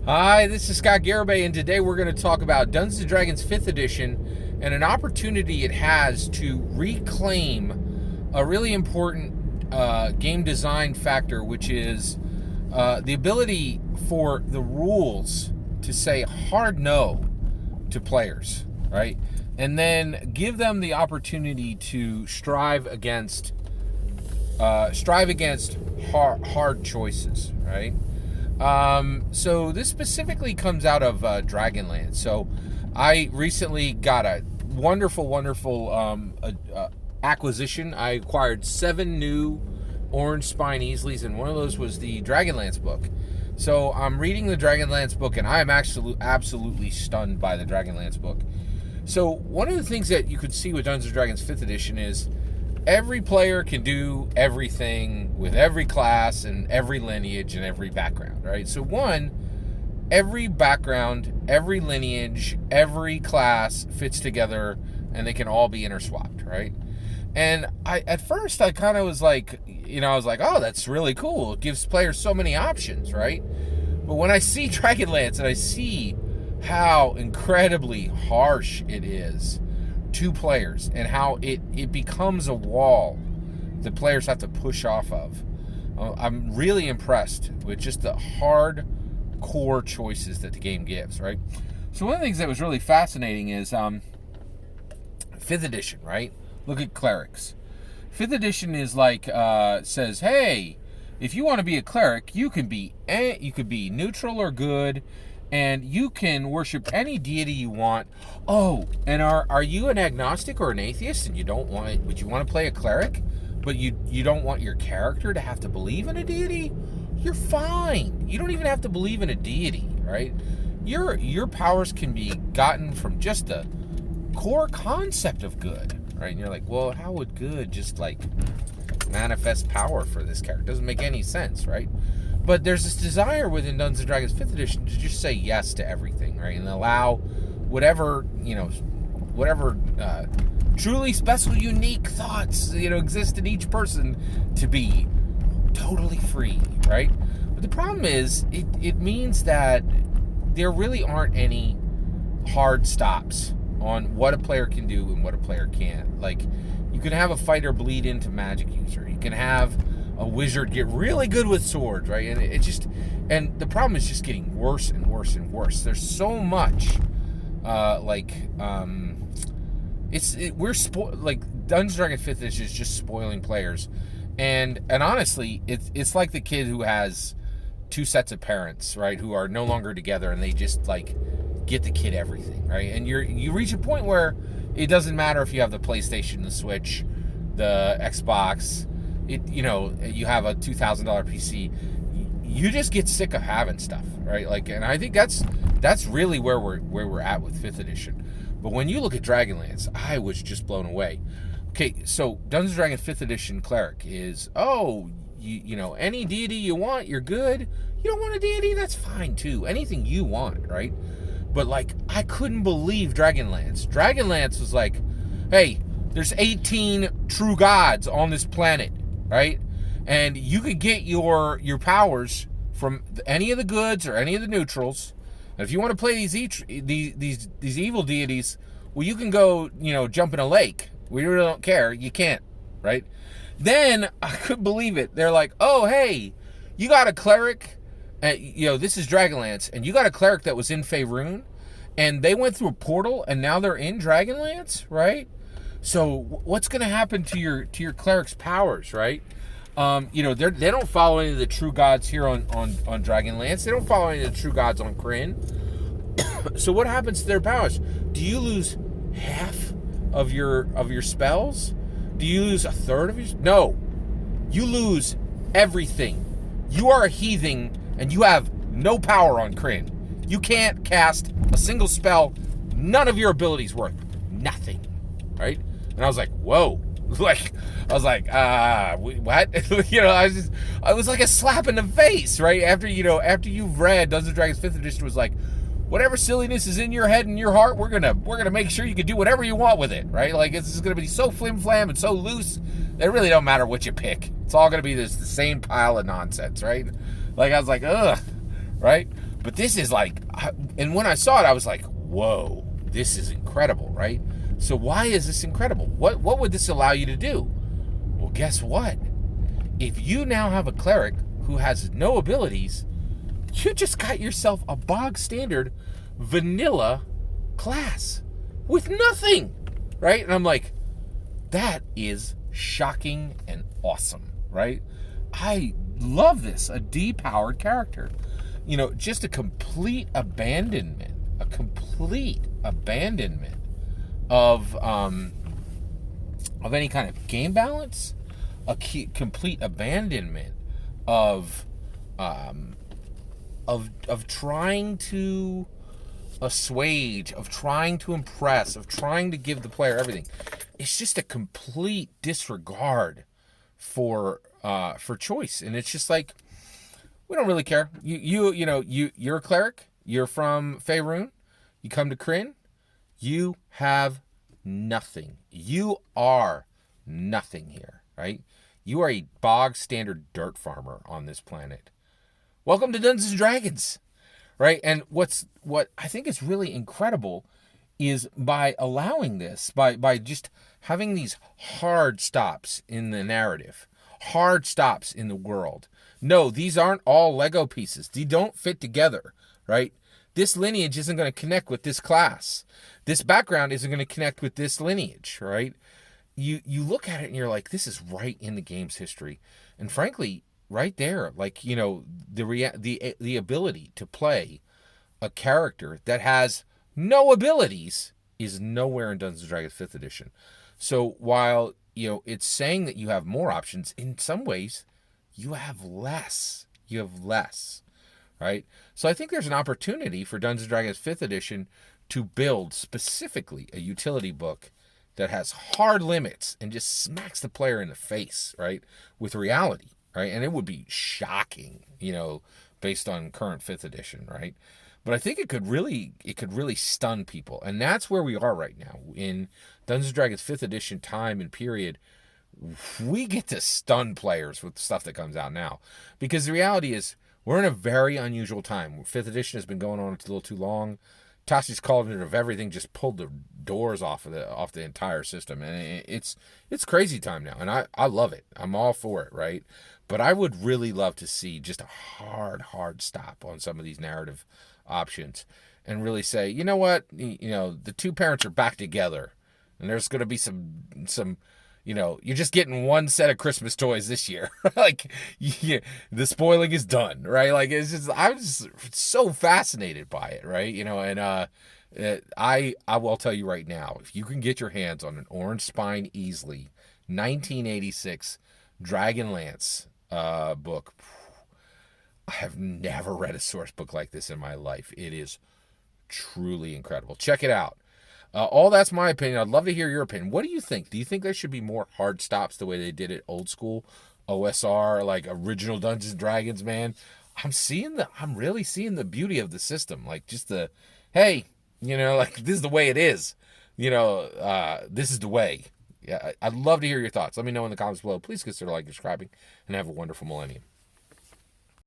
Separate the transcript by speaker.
Speaker 1: Hi, this is Scott Garibay, and today we're going to talk about Dungeons & Dragons 5th Edition and an opportunity it has to reclaim a really important game design factor, which is the ability for the rules to say hard no to players, right? And then give them the opportunity to strive against hard choices, right? So this specifically comes out of Dragonlance. So I recently got a wonderful acquisition. I acquired 7 new Orange Spine Easleys, and one of those was the Dragonlance book. So I'm reading the Dragonlance book, and I am absolutely stunned by the Dragonlance book. So one of the things that you could see with Dungeons & Dragons 5th Edition is every player can do everything with every class and every lineage and every background, right? So every background, every lineage, every class fits together, and they can all be interswapped, right? And at first I kind of was like, I was like, oh, that's really cool. It gives players so many options, right? But when I see Dragonlance and I see how incredibly harsh it is to players and how it becomes a wall that players have to push off of, I'm really impressed with just the hard core choices that the game gives, right? So one of the things that was really fascinating is 5th edition, right? Look at clerics. 5th edition is like says, hey, if you want to be a cleric, you could be neutral or good, and you can worship any deity you want. Oh, and are you an agnostic or an atheist, and would you want to play a cleric, but you don't want your character to have to believe in a deity? You're fine. You don't even have to believe in a deity, right? Your powers can be gotten from just the core concept of good, right? And you're like, well, how would good just like manifest power for this character? It doesn't make any sense, right? But there's this desire within Dungeons & Dragons 5th Edition to just say yes to everything, right? And allow whatever truly special, unique thoughts, exist in each person to be totally free, right? But the problem is, it means that there really aren't any hard stops on what a player can do and what a player can't. Like, you can have a fighter bleed into magic user. You can have a wizard get really good with swords, right? And the problem is just getting worse and worse and worse. There's so much, Dungeons & Dragons 5th Edition is just spoiling players, and honestly, it's like the kid who has 2 sets of parents, right, who are no longer together, and they just like get the kid everything, right? And you reach a point where it doesn't matter if you have the PlayStation, the Switch, the Xbox. You have a $2,000 PC, you just get sick of having stuff, right? Like, and I think that's really where we're at with 5th edition. But when you look at Dragonlance, I was just blown away. Okay, so Dungeons & Dragons 5th edition cleric is, any deity you want, you're good. You don't want a deity, that's fine too. Anything you want, right? But like, I couldn't believe Dragonlance. Dragonlance was like, hey, there's 18 true gods on this planet, right? And you could get your powers from any of the goods or any of the neutrals. And if you want to play these evil deities, well, you can go, jump in a lake. We really don't care. You can't, right? Then I couldn't believe it. They're like, oh, hey, you got a cleric. This is Dragonlance, and you got a cleric that was in Faerun, and they went through a portal, and now they're in Dragonlance, right? So what's going to happen to your cleric's powers, right? They don't follow any of the true gods here on Dragonlance. They don't follow any of the true gods on Kryn. So what happens to their powers? Do you lose half of your spells? Do you lose a third of your? No, you lose everything. You are a heathen, and you have no power on Kryn. You can't cast a single spell. None of your abilities work. Nothing, right? And I was like, whoa. What? I was like a slap in the face, right? After you've read Dungeons & Dragons 5th edition was like, whatever silliness is in your head and your heart, we're gonna make sure you can do whatever you want with it, right? Like, this is gonna be so flim-flam and so loose that it really don't matter what you pick. It's all gonna be the same pile of nonsense, right? Like, I was like, ugh, right? But this is like, and when I saw it, I was like, whoa, this is incredible, right? So why is this incredible? What would this allow you to do? Well, guess what? If you now have a cleric who has no abilities, you just got yourself a bog standard vanilla class with nothing, right? And I'm like, that is shocking and awesome, right? I love this, a depowered character. Just a complete abandonment of any kind of game balance, complete abandonment of trying to assuage, of trying to impress, of trying to give the player everything. It's just a complete disregard for choice, and it's just like, we don't really care. You're a cleric. You're from Faerun. You come to Kryn. You have nothing. You are nothing here, right? You are a bog standard dirt farmer on this planet. Welcome to Dungeons and Dragons, right? And what I think is really incredible is by allowing this, by just having these hard stops in the narrative, hard stops in the world. No, these aren't all Lego pieces. They don't fit together, right? This lineage isn't going to connect with this class. This background isn't going to connect with this lineage, right? You look at it and you're like, this is right in the game's history. And frankly, right there, like, the ability to play a character that has no abilities is nowhere in Dungeons & Dragons 5th edition. So while, it's saying that you have more options, in some ways, you have less. Right? So I think there's an opportunity for Dungeons & Dragons 5th edition to build specifically a utility book that has hard limits and just smacks the player in the face, right, with reality, right? And it would be shocking, based on current 5th edition, right? But I think it could really stun people. And that's where we are right now. In Dungeons & Dragons 5th edition time and period, we get to stun players with stuff that comes out now. Because the reality is, we're in a very unusual time. 5th edition has been going on a little too long. Tashi's Cauldron of Everything just pulled the doors off the entire system. And it's crazy time now. And I love it. I'm all for it, right? But I would really love to see just a hard stop on some of these narrative options and really say, you know what? The two parents are back together. And there's going to be some you're just getting one set of Christmas toys this year. Like, the spoiling is done, right? Like, I'm just so fascinated by it, right? And I will tell you right now, if you can get your hands on an Orange Spine Easley 1986 Dragonlance book, I have never read a source book like this in my life. It is truly incredible. Check it out. All that's my opinion. I'd love to hear your opinion. What do you think? Do you think there should be more hard stops the way they did it old school OSR, like original Dungeons and Dragons, man? I'm really seeing the beauty of the system. Like, just hey, like, this is the way it is. This is the way. Yeah, I'd love to hear your thoughts. Let me know in the comments below. Please consider liking, subscribing, and have a wonderful millennium.